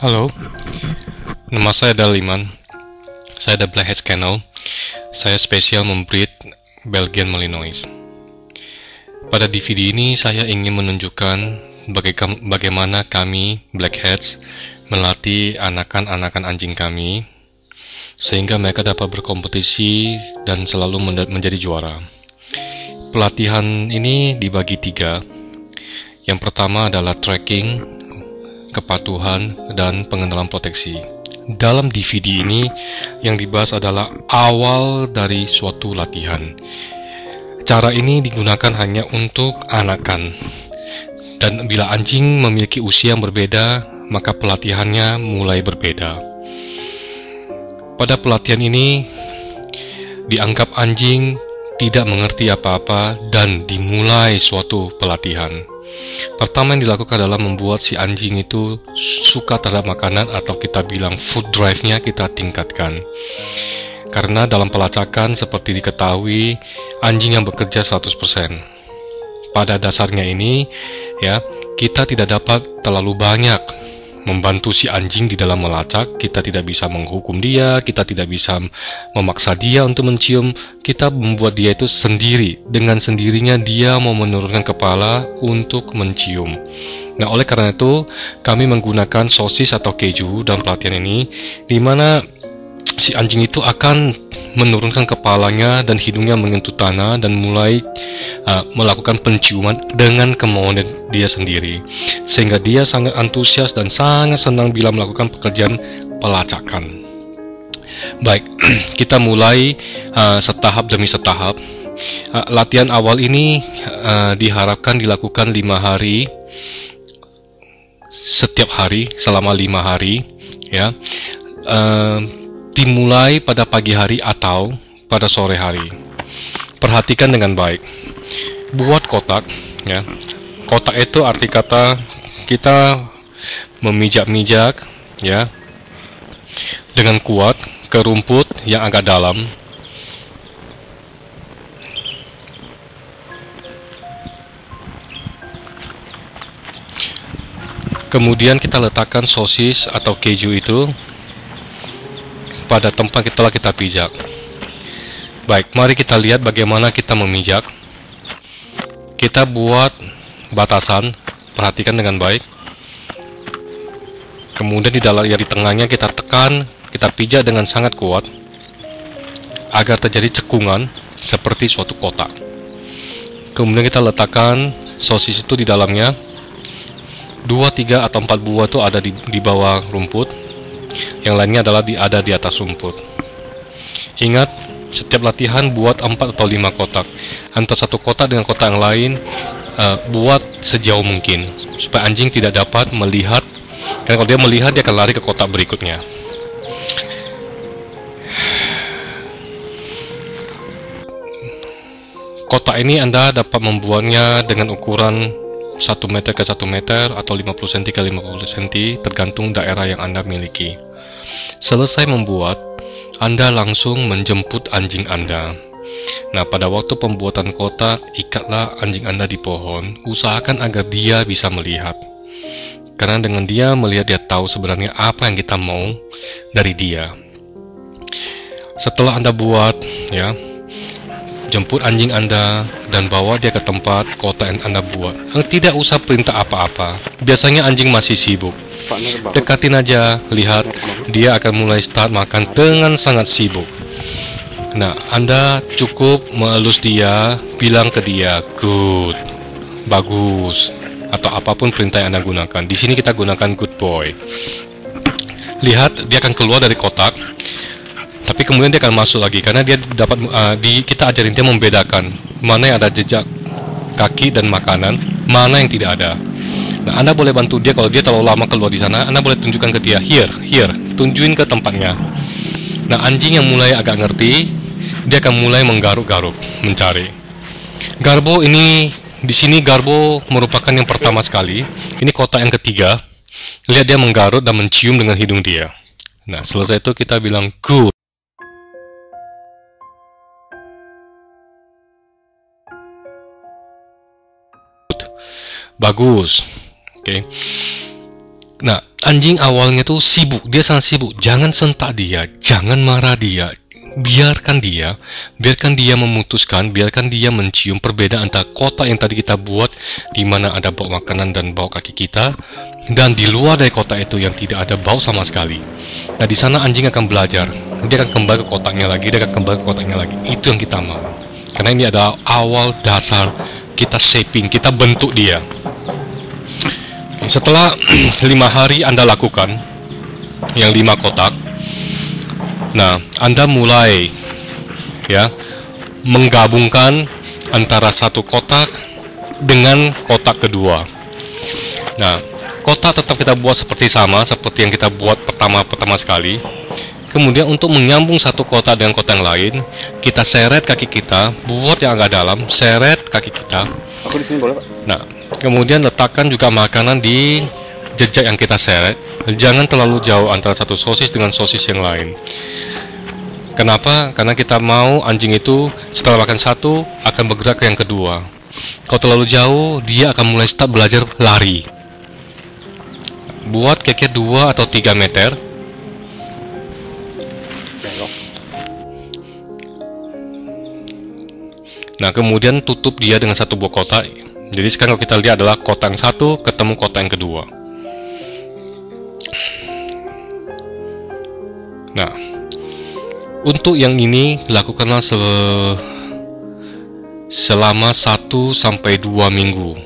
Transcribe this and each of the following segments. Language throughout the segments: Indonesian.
Halo, nama saya Daliman. Saya ada Black Head Kennel. Saya spesial membreed Belgian Malinois. Pada DVD ini saya ingin menunjukkan bagaimana kami Blackheads melatih anakan-anakan anjing kami sehingga mereka dapat berkompetisi dan selalu menjadi juara. Pelatihan ini dibagi 3. Yang pertama adalah tracking, kepatuhan, dan pengenalan proteksi. Dalam DVD ini yang dibahas adalah awal dari suatu latihan. Cara ini digunakan hanya untuk anakan. Dan bila anjing memiliki usia yang berbeda, maka pelatihannya mulai berbeda. Pada pelatihan ini dianggap anjing tidak mengerti apa-apa dan dimulai suatu pelatihan. Pertama yang dilakukan adalah membuat si anjing itu suka terhadap makanan, atau kita bilang food drive-nya kita tingkatkan. Karena dalam pelacakan seperti diketahui, anjing yang bekerja 100%. Pada dasarnya ini, ya, kita tidak dapat terlalu banyak membantu si anjing di dalam melacak. Kita tidak bisa menghukum dia, kita tidak bisa memaksa dia untuk mencium. Kita membuat dia itu sendiri. Dengan sendirinya dia mau menurunkan kepala untuk mencium. Nah, oleh karena itu kami menggunakan sosis atau keju dalam pelatihan ini, di mana si anjing itu akan menurunkan kepalanya dan hidungnya menyentuh tanah dan mulai melakukan penciuman dengan kemauan dia sendiri, sehingga dia sangat antusias dan sangat senang bila melakukan pekerjaan pelacakan. Baik, kita mulai setahap demi setahap. Latihan awal ini diharapkan dilakukan 5 hari, setiap hari selama 5 hari, ya. Dimulai pada pagi hari atau pada sore hari. Perhatikan dengan baik. Buat kotak, ya. Kotak itu arti kata kita memijak-mijak, ya, dengan kuat ke rumput yang agak dalam. Kemudian kita letakkan sosis atau keju itu pada tempat telah kita pijak. Baik, mari kita lihat bagaimana kita memijak. Kita buat batasan, perhatikan dengan baik. Kemudian di tengahnya kita tekan, kita pijak dengan sangat kuat agar terjadi cekungan seperti suatu kotak. Kemudian kita letakkan sosis itu di dalamnya. 2, 3, atau 4 buah itu ada di bawah rumput. Yang lainnya ada di atas rumput. Ingat, setiap latihan buat 4 atau 5 kotak. Antara satu kotak dengan kotak yang lain, buat sejauh mungkin supaya anjing tidak dapat melihat. Karena kalau dia melihat, dia akan lari ke kotak berikutnya. Kotak ini Anda dapat membuatnya dengan ukuran 1 meter ke 1 meter atau 50 cm ke 50 cm, tergantung daerah yang Anda miliki. Selesai membuat, Anda langsung menjemput anjing Anda. Nah, pada waktu pembuatan kotak, ikatlah anjing Anda di pohon. Usahakan agar dia bisa melihat. Karena dengan dia melihat, dia tahu sebenarnya apa yang kita mau dari dia. Setelah Anda buat, ya, jemput anjing Anda dan bawa dia ke tempat kotak yang Anda buat. Tidak usah perintah apa-apa. Biasanya anjing masih sibuk. Dekatin aja, lihat, dia akan mulai start makan dengan sangat sibuk. Nah, Anda cukup mengelus dia, bilang ke dia, good, bagus, atau apapun perintah yang Anda gunakan. Di sini kita gunakan good boy. Lihat, dia akan keluar dari kotak. Tapi kemudian dia akan masuk lagi karena dia dapat kita ajarin dia membedakan mana yang ada jejak kaki dan makanan, mana yang tidak ada. Nah, Anda boleh bantu dia kalau dia terlalu lama keluar di sana. Anda boleh tunjukkan ke dia, here, tunjukin ke tempatnya. Nah, anjing yang mulai agak ngerti, dia akan mulai menggaruk-garuk, mencari. Garbo ini di sini garbo merupakan yang pertama sekali. Ini kotak yang ketiga. Lihat dia menggaruk dan mencium dengan hidung dia. Nah, selesai itu kita bilang good. Bagus. Oke. Nah, anjing awalnya tuh sibuk, dia sangat sibuk. Jangan sentak dia, jangan marah dia. Biarkan dia memutuskan, biarkan dia mencium perbedaan antara kotak yang tadi kita buat, di mana ada bau makanan dan bau kaki kita, dan di luar dari kotak itu yang tidak ada bau sama sekali. Nah, di sana anjing akan belajar. Dia akan kembali ke kotaknya lagi, Itu yang kita mau. Karena ini adalah awal dasar kita shaping, kita bentuk dia. Setelah 5 hari Anda lakukan yang 5 kotak, nah Anda mulai ya menggabungkan antara satu kotak dengan kotak kedua. Nah, kotak tetap kita buat seperti yang kita buat pertama sekali. Kemudian untuk menyambung satu kotak dengan kotak yang lain, kita seret kaki kita, buat yang agak dalam, seret kaki kita. Aku di sini boleh, Pak? Nah, kemudian letakkan juga makanan di jejak yang kita seret. Jangan terlalu jauh antara satu sosis dengan sosis yang lain. Kenapa? Karena kita mau anjing itu setelah makan satu akan bergerak ke yang kedua. Kalau terlalu jauh, dia akan mulai start belajar lari. Buat kira-kira 2 atau 3 meter. Nah, kemudian tutup dia dengan satu buah kotak. Jadi sekarang kalau kita lihat adalah kotak yang satu ketemu kotak yang kedua. Nah, untuk yang ini lakukanlah selama 1-2 minggu.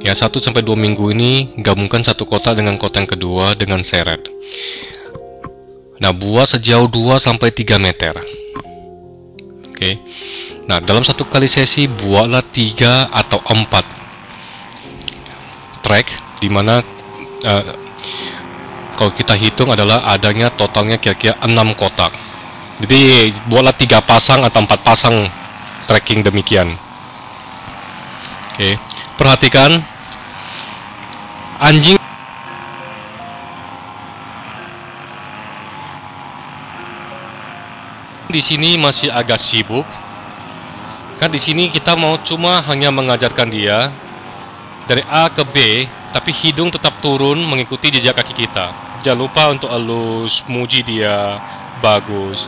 Ya, 1-2 minggu ini gabungkan satu kotak dengan kotak yang kedua dengan seret. Nah, buat sejauh 2-3 meter. Oke. Nah, dalam satu kali sesi buatlah 3 atau 4 track, dimana kalau kita hitung adalah adanya totalnya kira-kira 6 kotak. Jadi buatlah 3 pasang atau 4 pasang tracking demikian. Oke, perhatikan anjing di sini masih agak sibuk. Kan di sini kita mau cuma hanya mengajarkan dia dari A ke B, tapi hidung tetap turun mengikuti jejak kaki kita. Jangan lupa untuk elus, muji dia, bagus.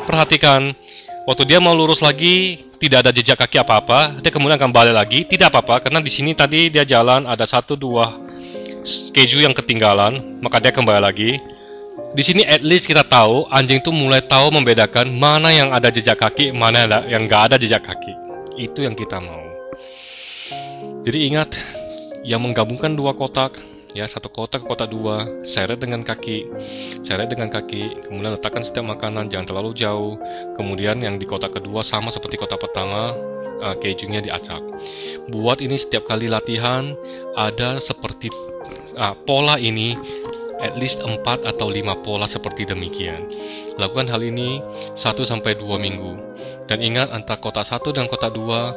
Perhatikan, waktu dia mau lurus lagi, tidak ada jejak kaki apa-apa, dia kemudian akan balik lagi, tidak apa-apa, karena di sini tadi dia jalan ada 1-2 keju yang ketinggalan, maka dia kembali lagi. Di sini at least kita tahu anjing itu mulai tahu membedakan mana yang ada jejak kaki, mana yang nggak ada jejak kaki. Itu yang kita mau. Jadi ingat, yang menggabungkan 2 kotak, ya, satu kotak ke kotak 2, seret dengan kaki, kemudian letakkan setiap makanan, jangan terlalu jauh. Kemudian yang di kotak kedua sama seperti kotak pertama, kejunya diacak. Buat ini setiap kali latihan ada seperti pola ini. At least 4 atau 5 pola seperti demikian. Lakukan hal ini 1-2 minggu. Dan ingat, antara kotak 1 dan kotak 2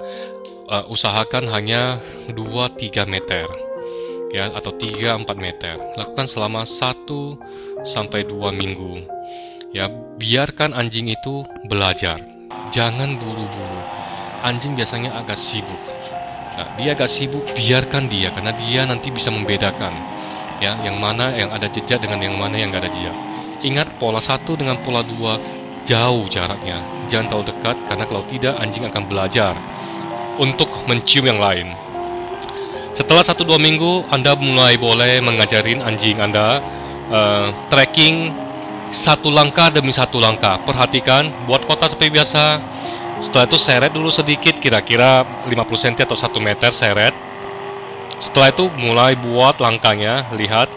usahakan hanya 2-3 meter, ya, atau 3-4 meter. Lakukan selama 1-2 minggu. Ya, biarkan anjing itu belajar. Jangan buru-buru. Anjing biasanya agak sibuk. Nah, dia agak sibuk, biarkan dia, karena dia nanti bisa membedakan, ya, yang mana yang ada jejak dengan yang mana yang gak ada jejak. Ingat, pola 1 dengan pola 2 jauh jaraknya, jangan terlalu dekat, karena kalau tidak anjing akan belajar untuk mencium yang lain. Setelah 1-2 minggu, Anda mulai boleh mengajarin anjing Anda tracking satu langkah demi satu langkah. Perhatikan, buat kotak seperti biasa. Setelah itu seret dulu sedikit, kira-kira 50 cm atau 1 meter seret. Setelah itu mulai buat langkahnya. Lihat,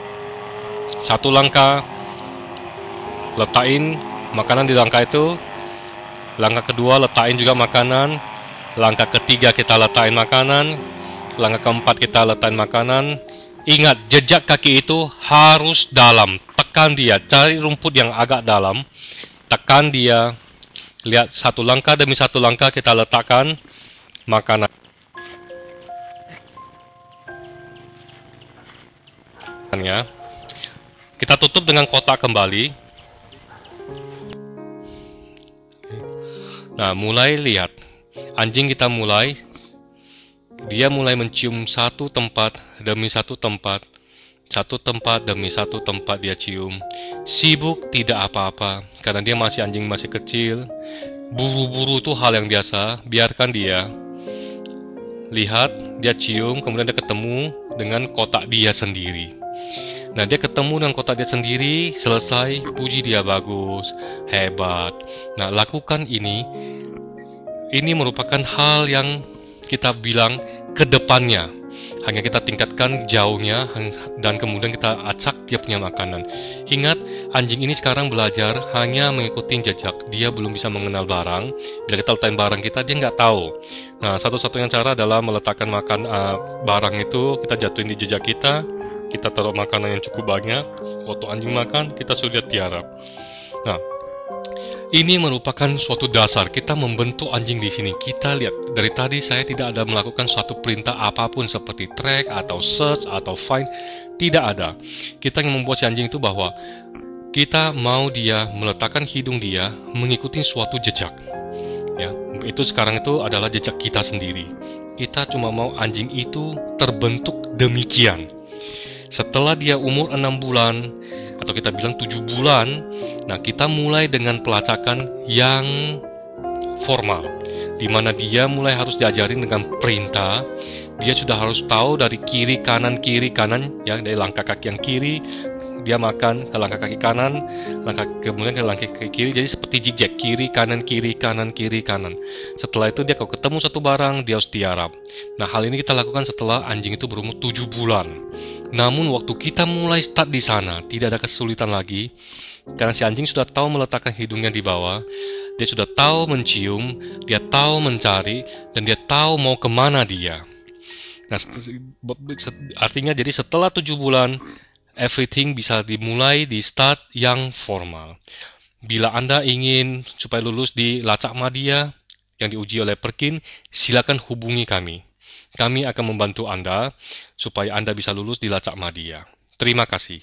satu langkah, letakin makanan di langkah itu. Langkah kedua letakin juga makanan. Langkah ketiga kita letakin makanan. Langkah keempat kita letakin makanan. Ingat, jejak kaki itu harus dalam. Tekan dia, cari rumput yang agak dalam. Tekan dia. Lihat, satu langkah demi satu langkah kita letakkan makanan. Kita tutup dengan kotak kembali. Nah, mulai lihat. Anjing kita mulai. Dia mulai mencium satu tempat demi satu tempat. Satu tempat demi satu tempat dia cium. Sibuk tidak apa-apa, karena dia anjing masih kecil. Buru-buru itu hal yang biasa, biarkan dia. Lihat, dia cium, kemudian dia ketemu dengan kotak dia sendiri. Nah, dia ketemu dengan kotak dia sendiri, selesai, puji dia bagus, hebat. Nah, lakukan ini. Ini merupakan hal yang kita bilang ke depannya. Hanya kita tingkatkan jauhnya dan kemudian kita acak dia punya makanan. Ingat, anjing ini sekarang belajar hanya mengikuti jejak. Dia belum bisa mengenal barang. Bila kita letakkan barang kita, dia nggak tahu. Nah, satu-satunya cara adalah meletakkan barang itu, kita jatuhin di jejak kita. Kita taruh makanan yang cukup banyak. Waktu anjing makan, kita sudah tiarap. Nah, ini merupakan suatu dasar kita membentuk anjing di sini. Kita lihat dari tadi saya tidak ada melakukan suatu perintah apapun seperti track atau search atau find, tidak ada. Kita yang membuat si anjing itu bahwa kita mau dia meletakkan hidung dia mengikuti suatu jejak. Ya, itu sekarang itu adalah jejak kita sendiri. Kita cuma mau anjing itu terbentuk demikian. Setelah dia umur 6 bulan, atau kita bilang 7 bulan, nah kita mulai dengan pelacakan yang formal, di mana dia mulai harus diajarin dengan perintah. Dia sudah harus tahu dari kiri kanan, ya, dari langkah kaki yang kiri, dia makan ke langkah kaki kanan, kemudian ke langkah kaki kiri, jadi seperti zigzag, kiri kanan, kiri kanan, kiri kanan. Setelah itu dia kalau ketemu satu barang, dia harus tiarap. Nah, hal ini kita lakukan setelah anjing itu berumur 7 bulan. Namun waktu kita mulai start di sana, tidak ada kesulitan lagi, karena si anjing sudah tahu meletakkan hidungnya di bawah, dia sudah tahu mencium, dia tahu mencari, dan dia tahu mau kemana dia. Nah, artinya jadi setelah 7 bulan, everything bisa dimulai di start yang formal. Bila Anda ingin supaya lulus di Lacak Madya yang diuji oleh Perkin, silakan hubungi kami. Kami akan membantu Anda supaya Anda bisa lulus di Lacak Madya. Terima kasih.